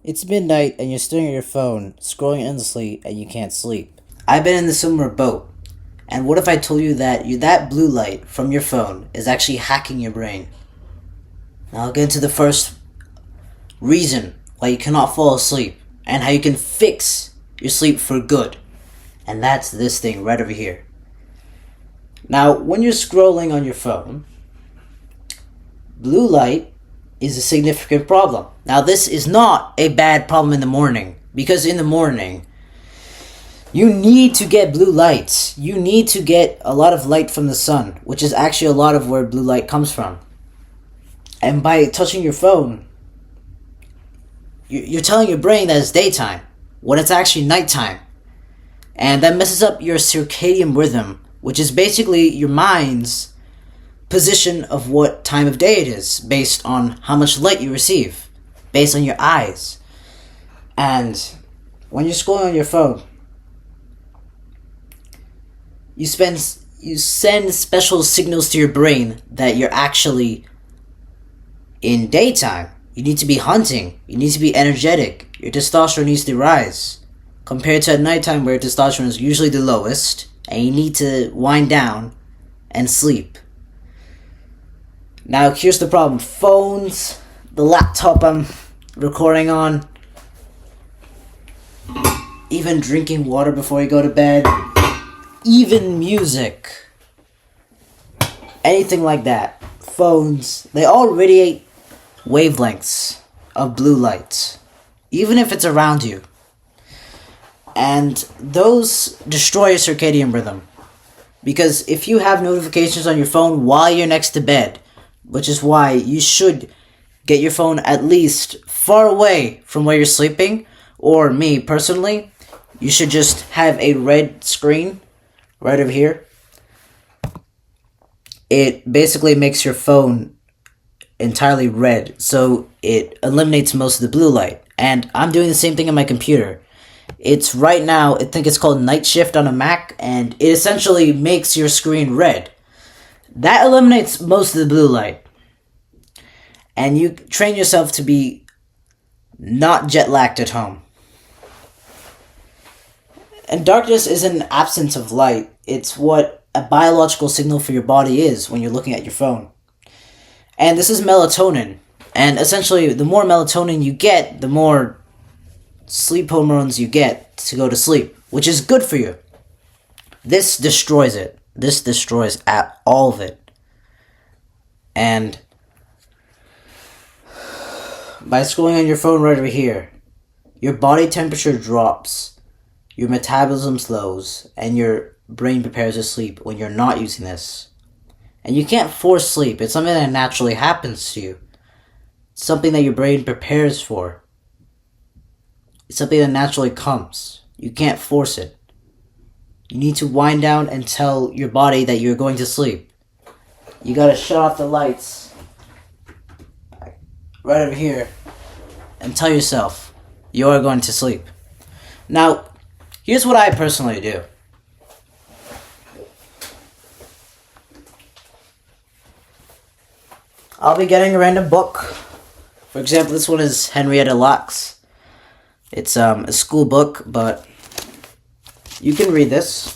It's midnight and you're staring at your phone, scrolling endlessly, and you can't sleep. I've been in the similar boat. And what if I told you that blue light from your phone is actually hacking your brain? Now I'll get into the first reason why you cannot fall asleep and how you can fix your sleep for good. And that's this thing right over here. Now, when you're scrolling on your phone, blue light is a significant problem. Now, this is not a bad problem in the morning, because in the morning, you need to get blue lights. You need to get a lot of light from the sun, which is actually a lot of where blue light comes from. And by touching your phone, you're telling your brain that it's daytime, when it's actually nighttime. And that messes up your circadian rhythm, which is basically your mind's position of what time of day it is, based on how much light you receive, based on your eyes. And when you're scrolling on your phone, you send special signals to your brain that you're actually in daytime. You need to be hunting. You need to be energetic. Your testosterone needs to rise. Compared to at nighttime where testosterone is usually the lowest, and you need to wind down and sleep. Now, here's the problem. Phones, the laptop I'm recording on, even drinking water before you go to bed, even music, anything like that. Phones, they all radiate wavelengths of blue light, even if it's around you. And those destroy your circadian rhythm. Because if you have notifications on your phone while you're next to bed, which is why you should get your phone at least far away from where you're sleeping, or me personally, you should just have a red screen right over here. It basically makes your phone entirely red, so it eliminates most of the blue light. And I'm doing the same thing on my computer. It's right now, I think it's called Night Shift on a Mac, and it essentially makes your screen red. That eliminates most of the blue light. And you train yourself to be not jet lagged at home. And darkness is an absence of light. It's what a biological signal for your body is when you're looking at your phone. And this is melatonin. And essentially, the more melatonin you get, the more sleep hormones you get to go to sleep, which is good for you. This destroys it. This destroys all of it. And by scrolling on your phone right over here, your body temperature drops, your metabolism slows, and your brain prepares to sleep when you're not using this. And you can't force sleep. It's something that naturally happens to you. It's something that your brain prepares for. It's something that naturally comes. You can't force it. You need to wind down and tell your body that you're going to sleep. You gotta shut off the lights right over here and tell yourself you're going to sleep. Now, here's what I personally do. I'll be getting a random book. For example, this one is Henrietta Lacks. It's a school book, but you can read this.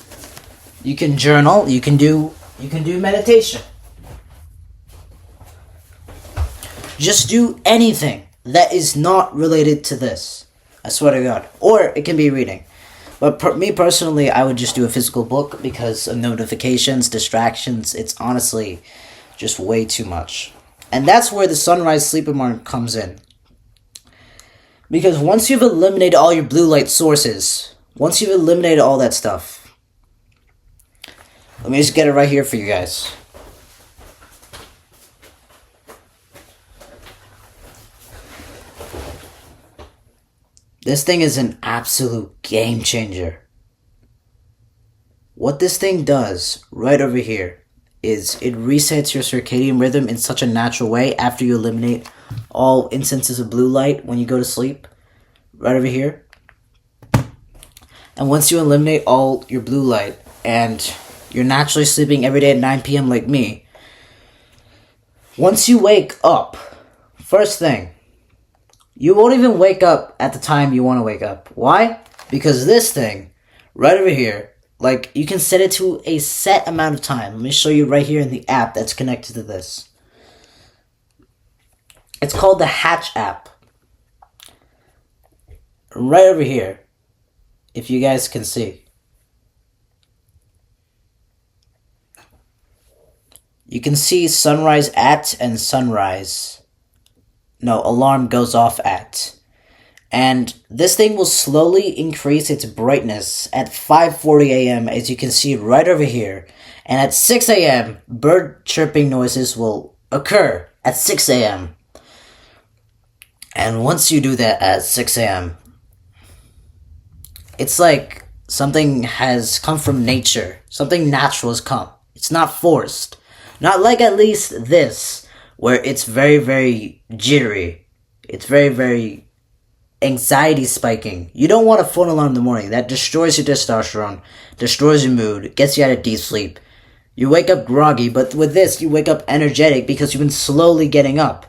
You can journal. You can do meditation. Just do anything that is not related to this. I swear to God. Or it can be reading. But me personally, I would just do a physical book because of notifications, distractions. It's honestly just way too much. And that's where the sunrise sleep alarm comes in. Because once you've eliminated all your blue light sources, once you've eliminated all that stuff, let me just get it right here for you guys. This thing is an absolute game changer. What this thing does right over here is it resets your circadian rhythm in such a natural way after you eliminate all instances of blue light when you go to sleep. Right over here. And once you eliminate all your blue light and you're naturally sleeping every day at 9 p.m. like me, once you wake up, first thing, You won't even wake up at the time you want to wake up. Why? Because this thing, right over here, like, you can set it to a set amount of time. Let me show you right here in the app that's connected to this. It's called the Hatch app. Right over here, if you guys can see. You can see sunrise at and sunrise. No, alarm goes off at. And this thing will slowly increase its brightness at 5:40 a.m. as you can see right over here. And at 6 a.m., bird chirping noises will occur at 6 a.m. And once you do that at 6 a.m., it's like something has come from nature. Something natural has come. It's not forced. Not like at least this, where it's very, very jittery. It's very, very anxiety spiking. You don't want a phone alarm in the morning. That destroys your testosterone, destroys your mood, gets you out of deep sleep. You wake up groggy, but with this, you wake up energetic because you've been slowly getting up.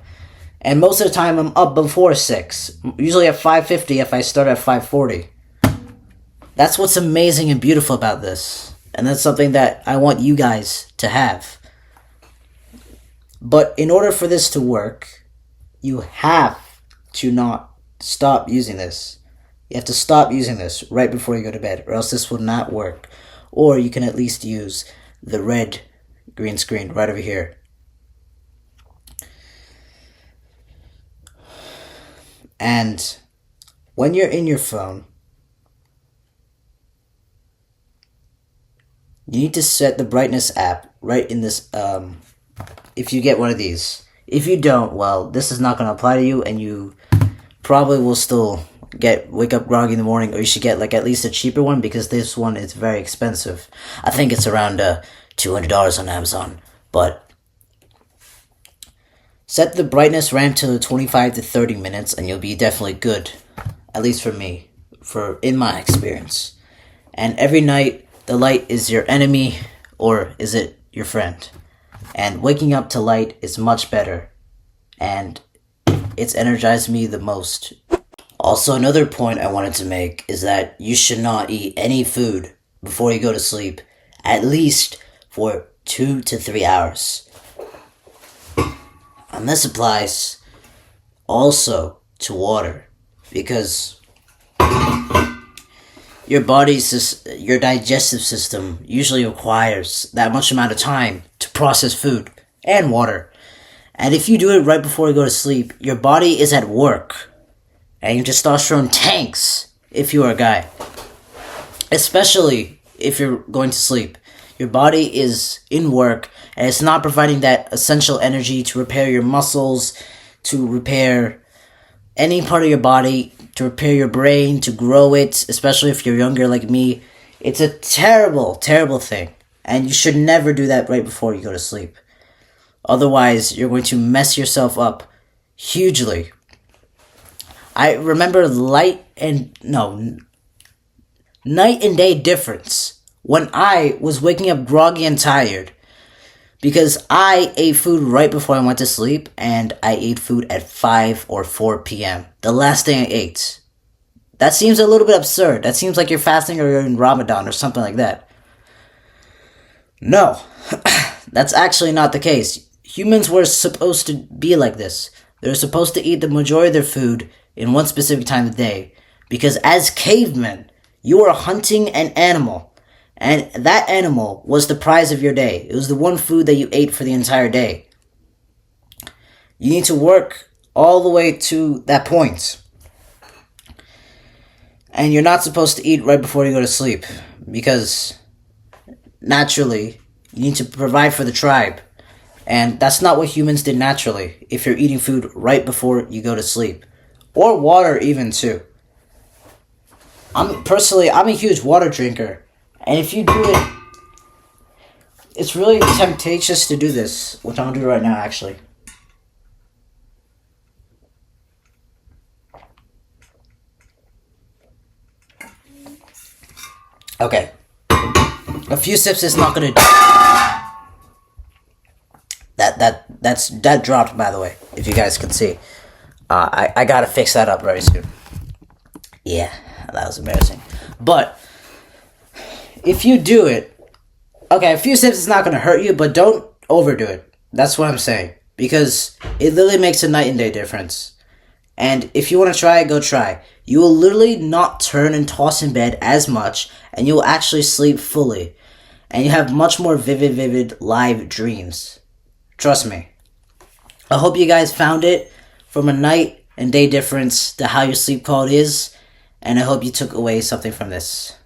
And most of the time, I'm up before 6. Usually at 5:50 if I start at 5:40. That's what's amazing and beautiful about this. And that's something that I want you guys to have. But in order for this to work, you have to not stop using this. You have to stop using this right before you go to bed, or else this will not work. Or you can at least use the red green screen right over here. And when you're in your phone, you need to set the brightness app right in this, if you get one of these. If you don't, well, this is not going to apply to you, and you probably will still wake up groggy in the morning, or you should get like at least a cheaper one, because this one is very expensive. I think it's around $200 on Amazon, but set the brightness ramp to 25 to 30 minutes, and you'll be definitely good, at least for me, in my experience. And every night, the light is your enemy, or is it your friend? And waking up to light is much better, and it's energized me the most. Also, another point I wanted to make is that you should not eat any food before you go to sleep, at least for 2 to 3 hours. And this applies also to water, because your digestive system usually requires that much amount of time to process food and water. And if you do it right before you go to sleep, your body is at work, and your testosterone tanks if you are a guy. Especially if you're going to sleep. Your body is in work, and it's not providing that essential energy to repair your muscles, to repair any part of your body, to repair your brain, to grow it, especially if you're younger like me. It's a terrible, terrible thing. And you should never do that right before you go to sleep. Otherwise, you're going to mess yourself up hugely. I remember night and day difference when I was waking up groggy and tired, because I ate food right before I went to sleep, and I ate food at 5 or 4 p.m. The last thing I ate. That seems a little bit absurd. That seems like you're fasting or you're in Ramadan or something like that. No, that's actually not the case. Humans were supposed to be like this. They're supposed to eat the majority of their food in one specific time of the day, because as cavemen, you were hunting an animal, and that animal was the prize of your day. It was the one food that you ate for the entire day. You need to work all the way to that point. And you're not supposed to eat right before you go to sleep, because naturally, you need to provide for the tribe. And that's not what humans did naturally, if you're eating food right before you go to sleep. Or water even too. I'm a huge water drinker. And if you do it, it's really temptatious to do this, which I'm going to do right now actually. Okay. A few sips is not going to do. That dropped, by the way, if you guys can see. I gotta fix that up very soon. Yeah, that was embarrassing. But if you do it, okay, a few sips is not gonna hurt you, but don't overdo it. That's what I'm saying. Because it literally makes a night and day difference. And if you want to try it, go try. You will literally not turn and toss in bed as much, and you will actually sleep fully. And you have much more vivid, live dreams. Trust me. I hope you guys found it from a night and day difference to how your sleep quality is, and I hope you took away something from this.